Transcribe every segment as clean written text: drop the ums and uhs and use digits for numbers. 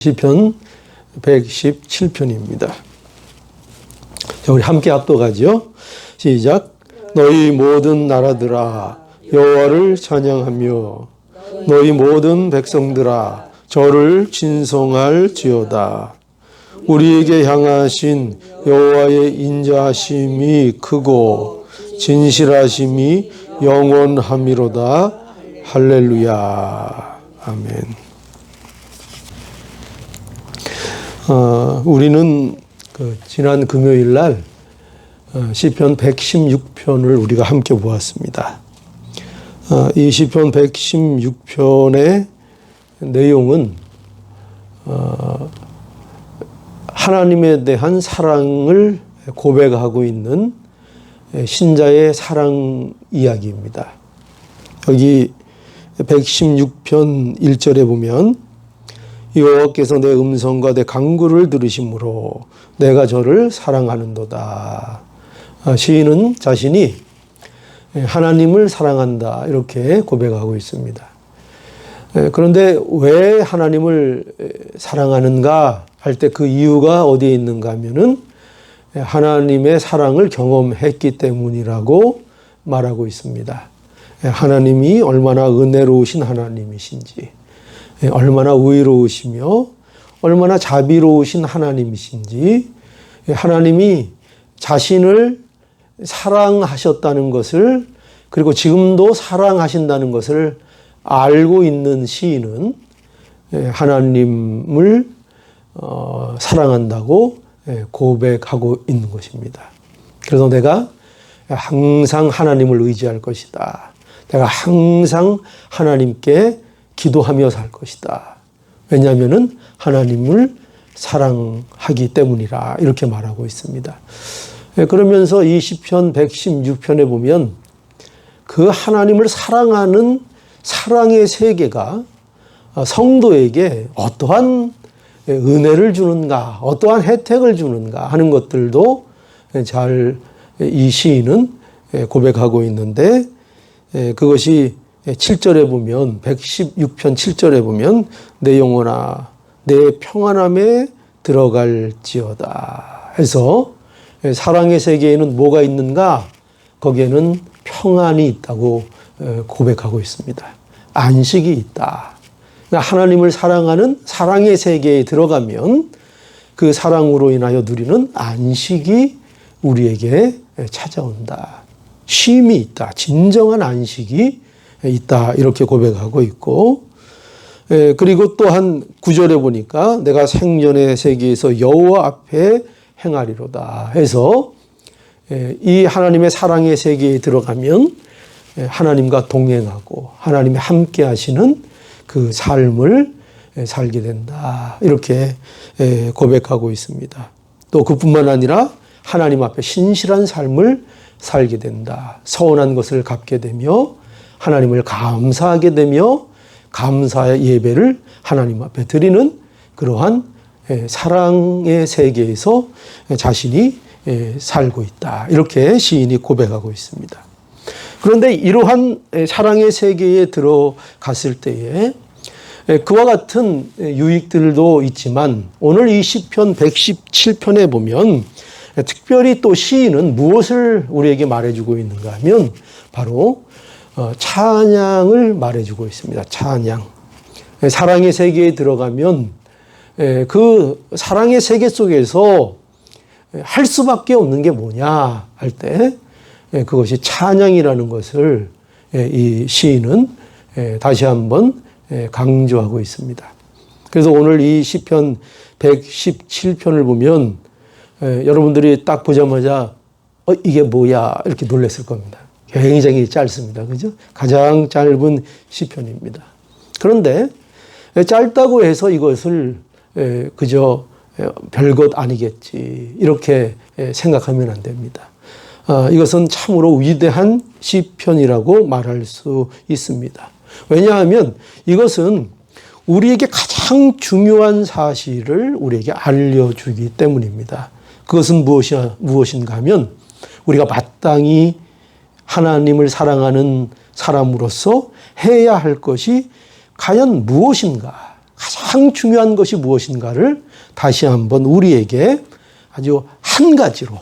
시편 117편입니다. 자, 우리 함께 합독하죠. 시작. 너희 모든 나라들아 여호와를 찬양하며 너희 모든 백성들아 저를 진송할지어다. 우리에게 향하신 여호와의 인자하심이 크고 진실하심이 영원함이로다. 할렐루야. 아멘. 우리는 지난 금요일 날 시편 116편을 우리가 함께 보았습니다. 이 시편 116편의 내용은 하나님에 대한 사랑을 고백하고 있는 신자의 사랑 이야기입니다. 여기 116편 1절에 보면 여호와께서 내 음성과 내 간구를 들으심으로 내가 저를 사랑하는도다. 시인은 자신이 하나님을 사랑한다 이렇게 고백하고 있습니다. 그런데 왜 하나님을 사랑하는가 할 때 그 이유가 어디에 있는가 하면은 하나님의 사랑을 경험했기 때문이라고 말하고 있습니다. 하나님이 얼마나 은혜로우신 하나님이신지, 얼마나 의로우시며 얼마나 자비로우신 하나님이신지, 하나님이 자신을 사랑하셨다는 것을, 그리고 지금도 사랑하신다는 것을 알고 있는 시인은 하나님을 사랑한다고 고백하고 있는 것입니다. 그래서 내가 항상 하나님을 의지할 것이다. 내가 항상 하나님께 기도하며 살 것이다. 왜냐하면 하나님을 사랑하기 때문이라 이렇게 말하고 있습니다. 그러면서 이 시편 116편에 보면 그 하나님을 사랑하는 사랑의 세계가 성도에게 어떠한 은혜를 주는가, 어떠한 혜택을 주는가 하는 것들도 잘 이 시인은 고백하고 있는데, 그것이 7절에 보면 116편 7절에 보면 내 영혼아 내 평안함에 들어갈지어다 해서 사랑의 세계에는 뭐가 있는가? 거기에는 평안이 있다고 고백하고 있습니다. 안식이 있다. 하나님을 사랑하는 사랑의 세계에 들어가면 그 사랑으로 인하여 누리는 안식이 우리에게 찾아온다. 쉼이 있다. 진정한 안식이 있다. 이렇게 고백하고 있고, 그리고 또한 9절에 보니까 내가 생전의 세계에서 여호와 앞에 행하리로다 해서 이 하나님의 사랑의 세계에 들어가면 하나님과 동행하고 하나님이 함께 하시는 그 삶을 살게 된다. 이렇게 고백하고 있습니다. 또 그뿐만 아니라 하나님 앞에 신실한 삶을 살게 된다. 서운한 것을 갚게 되며 하나님을 감사하게 되며 감사의 예배를 하나님 앞에 드리는 그러한 사랑의 세계에서 자신이 살고 있다. 이렇게 시인이 고백하고 있습니다. 그런데 이러한 사랑의 세계에 들어갔을 때에 그와 같은 유익들도 있지만 오늘 이 시편 117편에 보면 특별히 또 시인은 무엇을 우리에게 말해주고 있는가 하면 바로 찬양을 말해주고 있습니다. 찬양. 사랑의 세계에 들어가면 그 사랑의 세계 속에서 할 수밖에 없는 게 뭐냐 할 때 그것이 찬양이라는 것을 이 시인은 다시 한번 강조하고 있습니다. 그래서 오늘 이 시편 117편을 보면 여러분들이 딱 보자마자 이게 뭐야 이렇게 놀랐을 겁니다. 굉장히 짧습니다. 그죠? 가장 짧은 시편입니다. 그런데 짧다고 해서 이것을 그저 별것 아니겠지 이렇게 생각하면 안 됩니다. 이것은 참으로 위대한 시편이라고 말할 수 있습니다. 왜냐하면 이것은 우리에게 가장 중요한 사실을 우리에게 알려주기 때문입니다. 그것은 무엇인가 하면 우리가 마땅히 하나님을 사랑하는 사람으로서 해야 할 것이 과연 무엇인가? 가장 중요한 것이 무엇인가를 다시 한번 우리에게 아주 한 가지로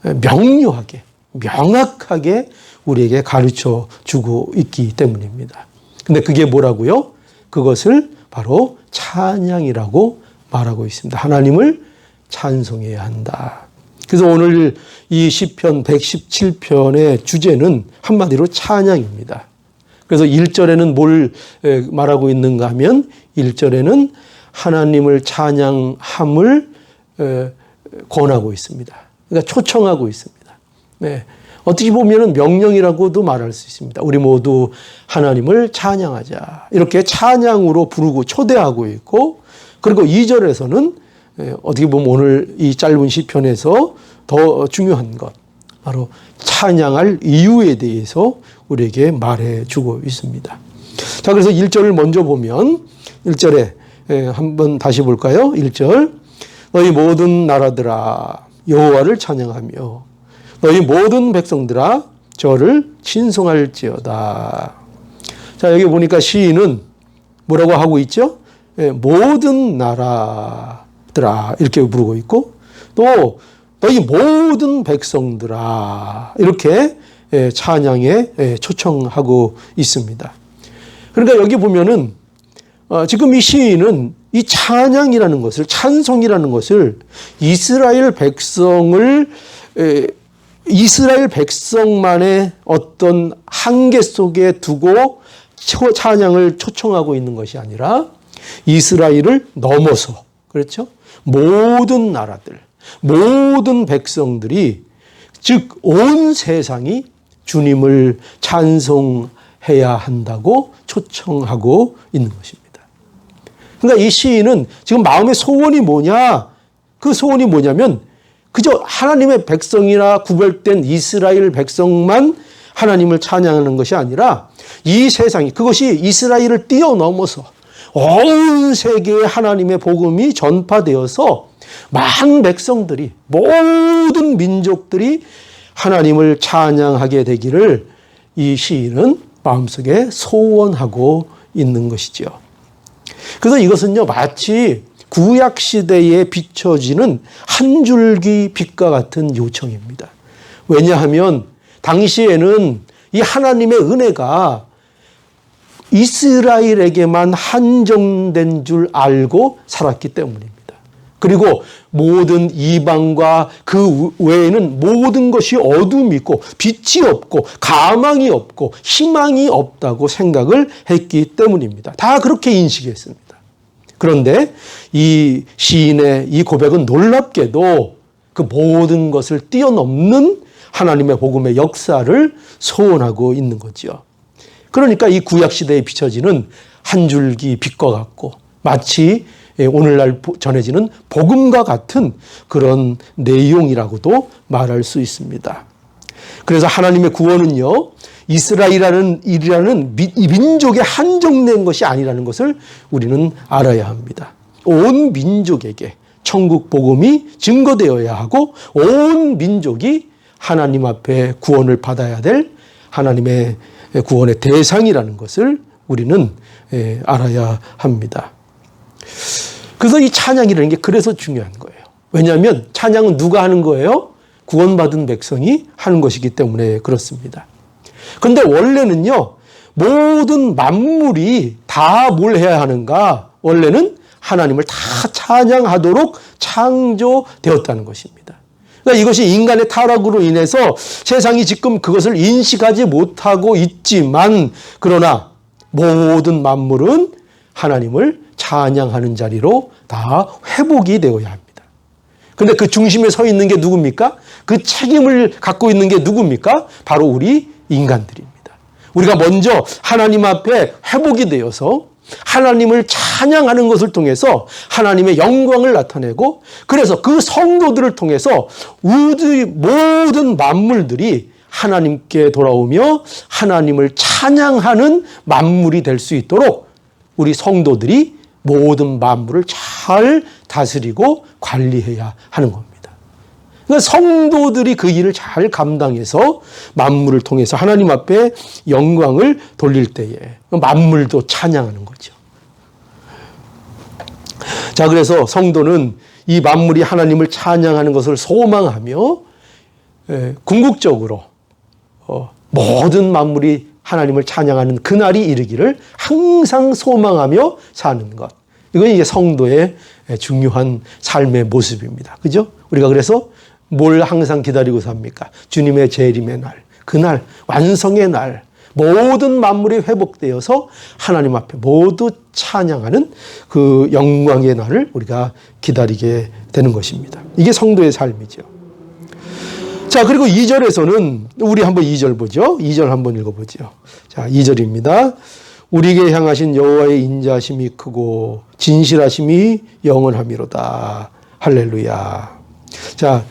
명료하게, 명확하게 우리에게 가르쳐 주고 있기 때문입니다. 근데 그게 뭐라고요? 그것을 바로 찬양이라고 말하고 있습니다. 하나님을 찬송해야 한다. 그래서 오늘 이 시편 117편의 주제는 한마디로 찬양입니다. 그래서 1절에는 뭘 말하고 있는가 하면 1절에는 하나님을 찬양함을 권하고 있습니다. 그러니까 초청하고 있습니다. 네. 어떻게 보면 명령이라고도 말할 수 있습니다. 우리 모두 하나님을 찬양하자. 이렇게 찬양으로 부르고 초대하고 있고, 그리고 2절에서는 어떻게 보면 오늘 이 짧은 시편에서 더 중요한 것, 바로 찬양할 이유에 대해서 우리에게 말해주고 있습니다. 자, 그래서 1절을 먼저 보면 1절에 한번 다시 볼까요? 1절, 너희 모든 나라들아 여호와를 찬양하며 너희 모든 백성들아 저를 친송할지어다. 자, 여기 보니까 시인은 뭐라고 하고 있죠? 모든 나라들아 이렇게 부르고 있고, 또 너희 모든 백성들아 이렇게 찬양에 초청하고 있습니다. 그러니까 여기 보면은 지금 이 시인은 이 찬양이라는 것을, 찬송이라는 것을 이스라엘 백성만의 어떤 한계 속에 두고 찬양을 초청하고 있는 것이 아니라 이스라엘을 넘어서, 그렇죠? 모든 나라들, 모든 백성들이, 즉 온 세상이 주님을 찬송해야 한다고 초청하고 있는 것입니다. 그러니까 이 시인은 지금 마음의 소원이 뭐냐? 그 소원이 뭐냐면 그저 하나님의 백성이라 구별된 이스라엘 백성만 하나님을 찬양하는 것이 아니라 이 세상이, 그것이 이스라엘을 뛰어넘어서 온 세계에 하나님의 복음이 전파되어서 많은 백성들이, 모든 민족들이 하나님을 찬양하게 되기를 이 시인은 마음속에 소원하고 있는 것이죠. 그래서 이것은요, 마치 구약시대에 비춰지는 한 줄기 빛과 같은 요청입니다. 왜냐하면 당시에는 이 하나님의 은혜가 이스라엘에게만 한정된 줄 알고 살았기 때문입니다. 그리고 모든 이방과 그 외에는 모든 것이 어둠이 있고 빛이 없고 가망이 없고 희망이 없다고 생각을 했기 때문입니다. 다 그렇게 인식했습니다. 그런데 이 시인의 이 고백은 놀랍게도 그 모든 것을 뛰어넘는 하나님의 복음의 역사를 소원하고 있는 거죠. 그러니까 이 구약시대에 비춰지는 한 줄기 빛과 같고 마치 오늘날 전해지는 복음과 같은 그런 내용이라고도 말할 수 있습니다. 그래서 하나님의 구원은요, 이스라엘이라는 이 민족에 한정된 것이 아니라는 것을 우리는 알아야 합니다. 온 민족에게 천국 복음이 증거되어야 하고 온 민족이 하나님 앞에 구원을 받아야 될 하나님의 구원의 대상이라는 것을 우리는 알아야 합니다. 그래서 이 찬양이라는 게 그래서 중요한 거예요. 왜냐하면 찬양은 누가 하는 거예요? 구원받은 백성이 하는 것이기 때문에 그렇습니다. 그런데 원래는요, 모든 만물이 다 뭘 해야 하는가? 원래는 하나님을 다 찬양하도록 창조되었다는 것입니다. 그러니까 이것이 인간의 타락으로 인해서 세상이 지금 그것을 인식하지 못하고 있지만, 그러나 모든 만물은 하나님을 찬양하는 자리로 다 회복이 되어야 합니다. 그런데 그 중심에 서 있는 게 누굽니까? 그 책임을 갖고 있는 게 누굽니까? 바로 우리 인간들입니다. 우리가 먼저 하나님 앞에 회복이 되어서 하나님을 찬양하는 것을 통해서 하나님의 영광을 나타내고, 그래서 그 성도들을 통해서 우주 모든 만물들이 하나님께 돌아오며 하나님을 찬양하는 만물이 될 수 있도록 우리 성도들이 모든 만물을 잘 다스리고 관리해야 하는 겁니다. 그러니까 성도들이 그 일을 잘 감당해서 만물을 통해서 하나님 앞에 영광을 돌릴 때에 만물도 찬양하는 거죠. 자, 그래서 성도는 이 만물이 하나님을 찬양하는 것을 소망하며 궁극적으로 모든 만물이 하나님을 찬양하는 그날이 이르기를 항상 소망하며 사는 것. 이건 이게 성도의 중요한 삶의 모습입니다. 그죠? 우리가 그래서 뭘 항상 기다리고 삽니까? 주님의 재림의 날, 그날, 완성의 날, 모든 만물이 회복되어서 하나님 앞에 모두 찬양하는 그 영광의 날을 우리가 기다리게 되는 것입니다. 이게 성도의 삶이죠. 자, 그리고 2절에서는 우리 한번 2절 보죠. 2절 한번 읽어보죠. 자, 2절입니다. 우리에게 향하신 여호와의 인자하심이 크고 진실하심이 영원함이로다. 할렐루야. 자,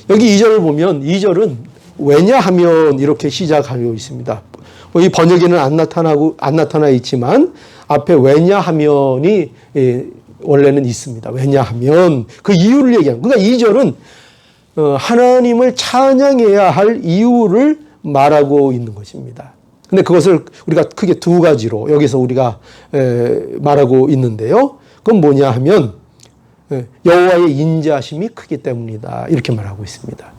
여기 2절을 보면 2절은 왜냐하면 이렇게 시작하고 있습니다. 이 번역에는 안 나타나 있지만 앞에 왜냐하면이 원래는 있습니다. 왜냐하면 그 이유를 얘기하는. 그러니까 2절은 하나님을 찬양해야 할 이유를 말하고 있는 것입니다. 근데 그것을 우리가 크게 두 가지로 여기서 우리가 말하고 있는데요. 그건 뭐냐 하면 여호와의 인자하심이 크기 때문이다. 이렇게 말하고 있습니다.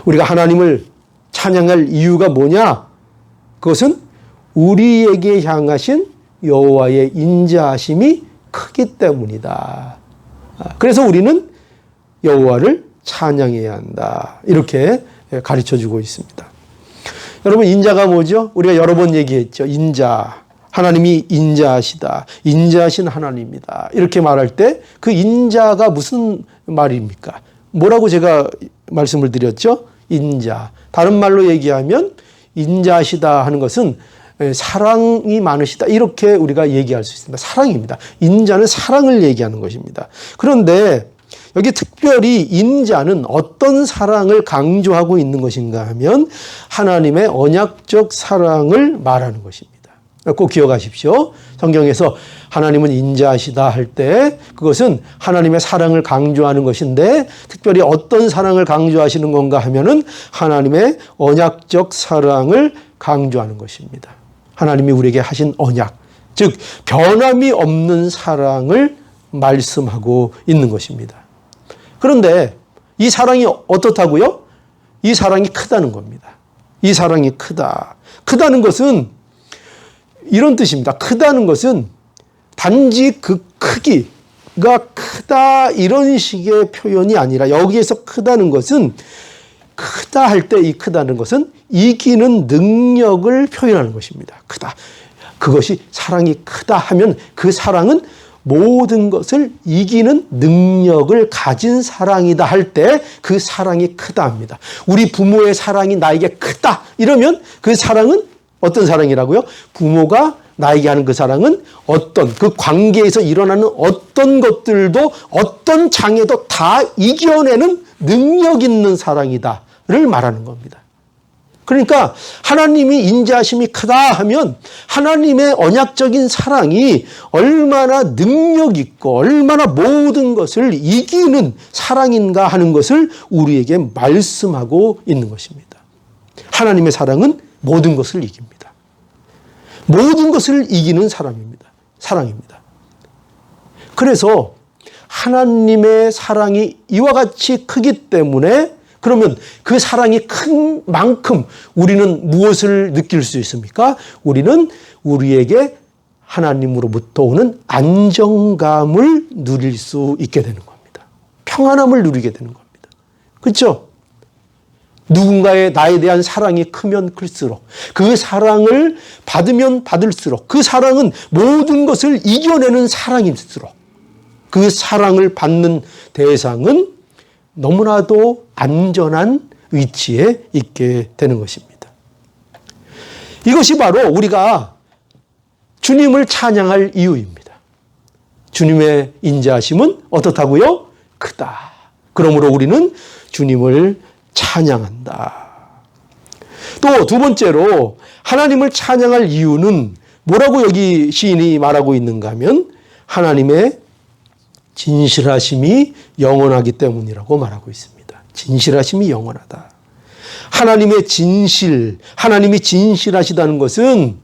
우리가 하나님을 찬양할 이유가 뭐냐? 그것은 우리에게 향하신 여호와의 인자하심이 크기 때문이다. 그래서 우리는 여호와를 찬양해야 한다. 이렇게 가르쳐주고 있습니다. 여러분, 인자가 뭐죠? 우리가 여러 번 얘기했죠. 인자. 하나님이 인자하시다. 인자하신 하나님이다. 이렇게 말할 때 그 인자가 무슨 말입니까? 뭐라고 제가 말씀을 드렸죠? 인자. 다른 말로 얘기하면 인자하시다 하는 것은 사랑이 많으시다. 이렇게 우리가 얘기할 수 있습니다. 사랑입니다. 인자는 사랑을 얘기하는 것입니다. 그런데 여기 특별히 인자는 어떤 사랑을 강조하고 있는 것인가 하면 하나님의 언약적 사랑을 말하는 것입니다. 꼭 기억하십시오. 성경에서 하나님은 인자하시다 할 때 그것은 하나님의 사랑을 강조하는 것인데 특별히 어떤 사랑을 강조하시는 건가 하면은 하나님의 언약적 사랑을 강조하는 것입니다. 하나님이 우리에게 하신 언약, 즉 변함이 없는 사랑을 말씀하고 있는 것입니다. 그런데 이 사랑이 어떻다고요? 이 사랑이 크다는 겁니다. 이 사랑이 크다. 크다는 것은 이런 뜻입니다. 크다는 것은 단지 그 크기가 크다 이런 식의 표현이 아니라 여기에서 크다는 것은 크다 할 때 이 크다는 것은 이기는 능력을 표현하는 것입니다. 크다. 그것이 사랑이 크다 하면 그 사랑은 모든 것을 이기는 능력을 가진 사랑이다 할 때 그 사랑이 크다 합니다. 우리 부모의 사랑이 나에게 크다 이러면 그 사랑은 어떤 사랑이라고요? 부모가 나에게 하는 그 사랑은 어떤 그 관계에서 일어나는 어떤 것들도 어떤 장애도 다 이겨내는 능력 있는 사랑이다를 말하는 겁니다. 그러니까 하나님이 인자하심이 크다 하면 하나님의 언약적인 사랑이 얼마나 능력 있고 얼마나 모든 것을 이기는 사랑인가 하는 것을 우리에게 말씀하고 있는 것입니다. 하나님의 사랑은 모든 것을 이깁니다. 모든 것을 이기는 사랑입니다. 그래서 하나님의 사랑이 이와 같이 크기 때문에 그러면 그 사랑이 큰 만큼 우리는 무엇을 느낄 수 있습니까? 우리는 우리에게 하나님으로부터 오는 안정감을 누릴 수 있게 되는 겁니다. 평안함을 누리게 되는 겁니다. 그렇죠? 누군가의 나에 대한 사랑이 크면 클수록 그 사랑을 받으면 받을수록 그 사랑은 모든 것을 이겨내는 사랑일수록 그 사랑을 받는 대상은 너무나도 안전한 위치에 있게 되는 것입니다. 이것이 바로 우리가 주님을 찬양할 이유입니다. 주님의 인자하심은 어떻다고요? 크다. 그러므로 우리는 주님을 찬양한다. 또 두 번째로 하나님을 찬양할 이유는 뭐라고 여기 시인이 말하고 있는가 하면 하나님의 진실하심이 영원하기 때문이라고 말하고 있습니다. 진실하심이 영원하다. 하나님의 진실, 하나님이 진실하시다는 것은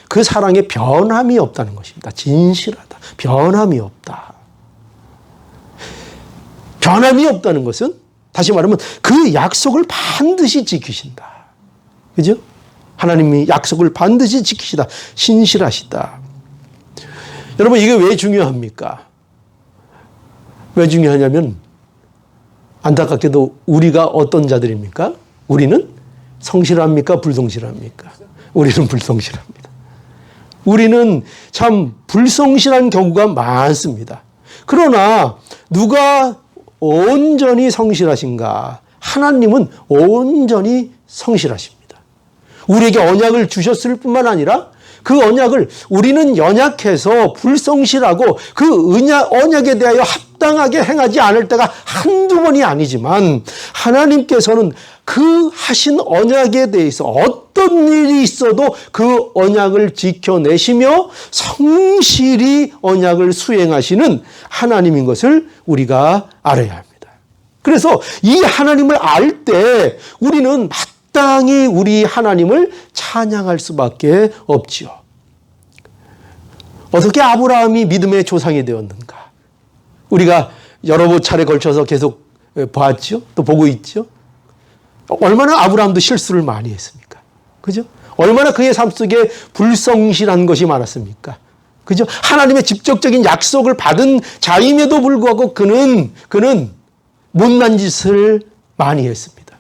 그 사랑에 변함이 없다는 것입니다. 진실하다. 변함이 없다. 변함이 없다는 것은 다시 말하면 그 약속을 반드시 지키신다. 그죠? 하나님이 약속을 반드시 지키시다. 신실하시다. 여러분 이게 왜 중요합니까? 왜 중요하냐면 안타깝게도 우리가 어떤 자들입니까? 우리는 성실합니까? 불성실합니까? 우리는 불성실합니다. 우리는 참 불성실한 경우가 많습니다. 그러나 누가 온전히 성실하신가? 하나님은 온전히 성실하십니다. 우리에게 언약을 주셨을 뿐만 아니라 그 언약을 우리는 연약해서 불성실하고 그 언약에 대하여 합당하게 행하지 않을 때가 한두 번이 아니지만 하나님께서는 그 하신 언약에 대해서 어떤 일이 있어도 그 언약을 지켜내시며 성실히 언약을 수행하시는 하나님인 것을 우리가 알아야 합니다. 그래서 이 하나님을 알 때 우리는 마땅히 우리 하나님을 찬양할 수밖에 없지요. 어떻게 아브라함이 믿음의 조상이 되었는가? 우리가 여러 차례 걸쳐서 계속 봤죠? 또 보고 있죠? 얼마나 아브라함도 실수를 많이 했습니까? 그죠? 얼마나 그의 삶 속에 불성실한 것이 많았습니까? 그죠? 하나님의 직접적인 약속을 받은 자임에도 불구하고 그는 못난 짓을 많이 했습니다.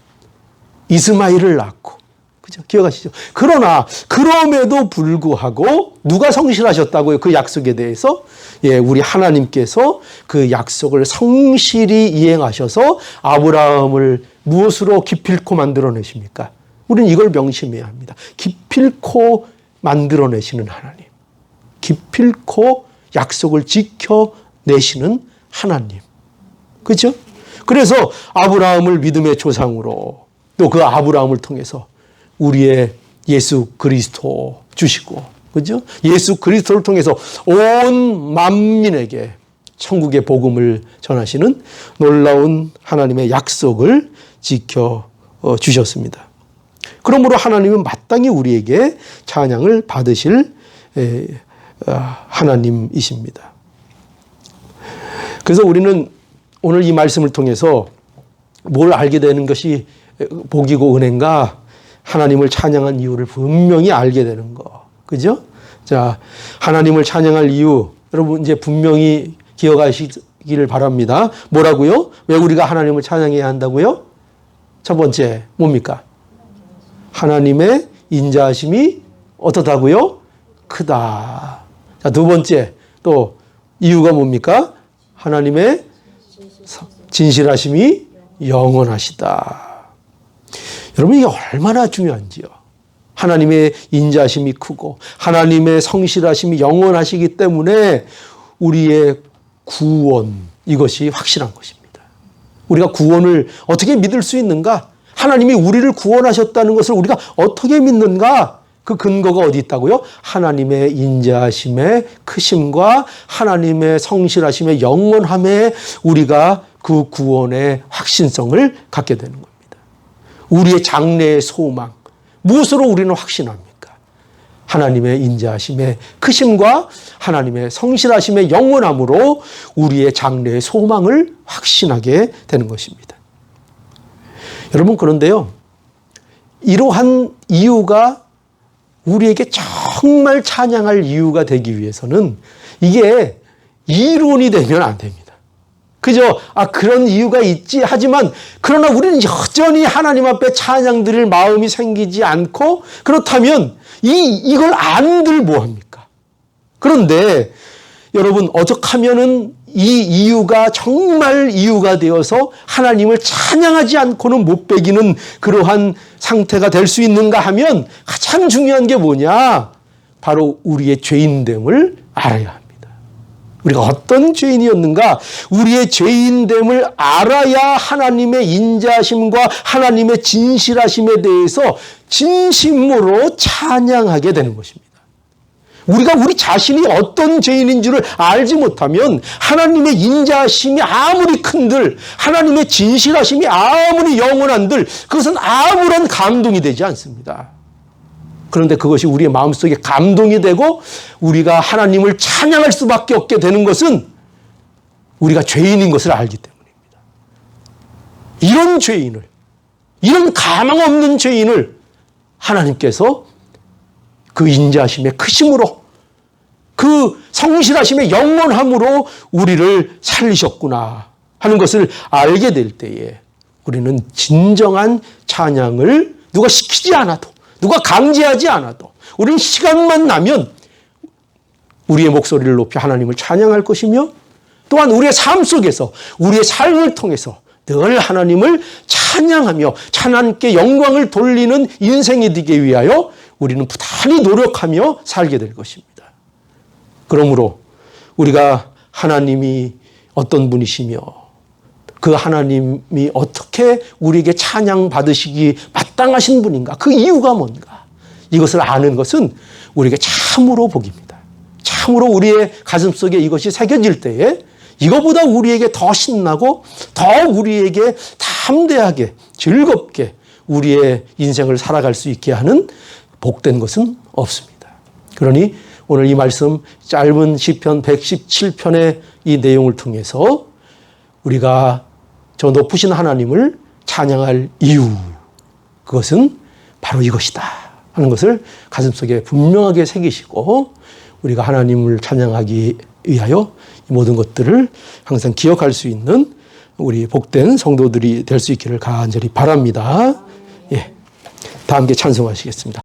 이스마엘을 낳고. 그죠? 기억하시죠? 그러나 그럼에도 불구하고 누가 성실하셨다고요? 그 약속에 대해서? 예, 우리 하나님께서 그 약속을 성실히 이행하셔서 아브라함을 무엇으로 기필코 만들어내십니까? 우리는 이걸 명심해야 합니다. 기필코 만들어내시는 하나님. 기필코 약속을 지켜내시는 하나님. 그렇죠? 그래서 아브라함을 믿음의 조상으로 또 그 아브라함을 통해서 우리의 예수 그리스도 주시고, 그죠? 예수 그리스도를 통해서 온 만민에게 천국의 복음을 전하시는 놀라운 하나님의 약속을 지켜 주셨습니다. 그러므로 하나님은 마땅히 우리에게 찬양을 받으실 하나님이십니다. 그래서 우리는 오늘 이 말씀을 통해서 뭘 알게 되는 것이 복이고 은혜인가? 하나님을 찬양한 이유를 분명히 알게 되는 거. 그죠? 자, 하나님을 찬양할 이유, 여러분 이제 분명히 기억하시기를 바랍니다. 뭐라고요? 왜 우리가 하나님을 찬양해야 한다고요? 첫 번째, 뭡니까? 하나님의 인자하심이 어떻다고요? 크다. 자, 두 번째, 또 이유가 뭡니까? 하나님의 진실하심이 영원하시다. 여러분 이게 얼마나 중요한지요. 하나님의 인자심이 크고 하나님의 성실하심이 영원하시기 때문에 우리의 구원, 이것이 확실한 것입니다. 우리가 구원을 어떻게 믿을 수 있는가? 하나님이 우리를 구원하셨다는 것을 우리가 어떻게 믿는가? 그 근거가 어디 있다고요? 하나님의 인자하심의 크심과 하나님의 성실하심의 영원함에 우리가 그 구원의 확신성을 갖게 되는 겁니다. 우리의 장래의 소망, 무엇으로 우리는 확신합니까? 하나님의 인자하심의 크심과 하나님의 성실하심의 영원함으로 우리의 장래의 소망을 확신하게 되는 것입니다. 여러분, 그런데요, 이러한 이유가 우리에게 정말 찬양할 이유가 되기 위해서는 이게 이론이 되면 안 됩니다. 그죠? 그런 이유가 있지 하지만 그러나 우리는 여전히 하나님 앞에 찬양 드릴 마음이 생기지 않고, 그렇다면 이걸 안들 뭐합니까? 그런데 여러분, 어떻게 하면은 이 이유가 정말 이유가 되어서 하나님을 찬양하지 않고는 못 배기는 그러한 상태가 될 수 있는가 하면 가장 중요한 게 뭐냐? 바로 우리의 죄인됨을 알아야 합니다. 우리가 어떤 죄인이었는가? 우리의 죄인됨을 알아야 하나님의 인자심과 하나님의 진실하심에 대해서 진심으로 찬양하게 되는 것입니다. 우리가 우리 자신이 어떤 죄인인 줄을 알지 못하면 하나님의 인자심이 아무리 큰들, 하나님의 진실하심이 아무리 영원한들 그것은 아무런 감동이 되지 않습니다. 그런데 그것이 우리의 마음속에 감동이 되고 우리가 하나님을 찬양할 수밖에 없게 되는 것은 우리가 죄인인 것을 알기 때문입니다. 이런 죄인을, 이런 가망 없는 죄인을 하나님께서 그 인자하심의 크심으로, 그 성실하심의 영원함으로 우리를 살리셨구나 하는 것을 알게 될 때에 우리는 진정한 찬양을 누가 시키지 않아도, 누가 강제하지 않아도 우리는 시간만 나면 우리의 목소리를 높여 하나님을 찬양할 것이며, 또한 우리의 삶 속에서, 우리의 삶을 통해서 늘 하나님을 찬양하며 하나님께 영광을 돌리는 인생이 되기 위하여 우리는 부단히 노력하며 살게 될 것입니다. 그러므로 우리가 하나님이 어떤 분이시며 그 하나님이 어떻게 우리에게 찬양 받으시기 마땅하신 분인가, 그 이유가 뭔가, 이것을 아는 것은 우리에게 참으로 복입니다. 참으로 우리의 가슴속에 이것이 새겨질 때에 이거보다 우리에게 더 신나고 더 우리에게 담대하게 즐겁게 우리의 인생을 살아갈 수 있게 하는 복된 것은 없습니다. 그러니 오늘 이 말씀 짧은 시편 117편의 이 내용을 통해서 우리가 저 높으신 하나님을 찬양할 이유, 그것은 바로 이것이다 하는 것을 가슴속에 분명하게 새기시고 우리가 하나님을 찬양하기 위하여 이 모든 것들을 항상 기억할 수 있는 우리 복된 성도들이 될 수 있기를 간절히 바랍니다. 예, 다 함께 찬송하시겠습니다.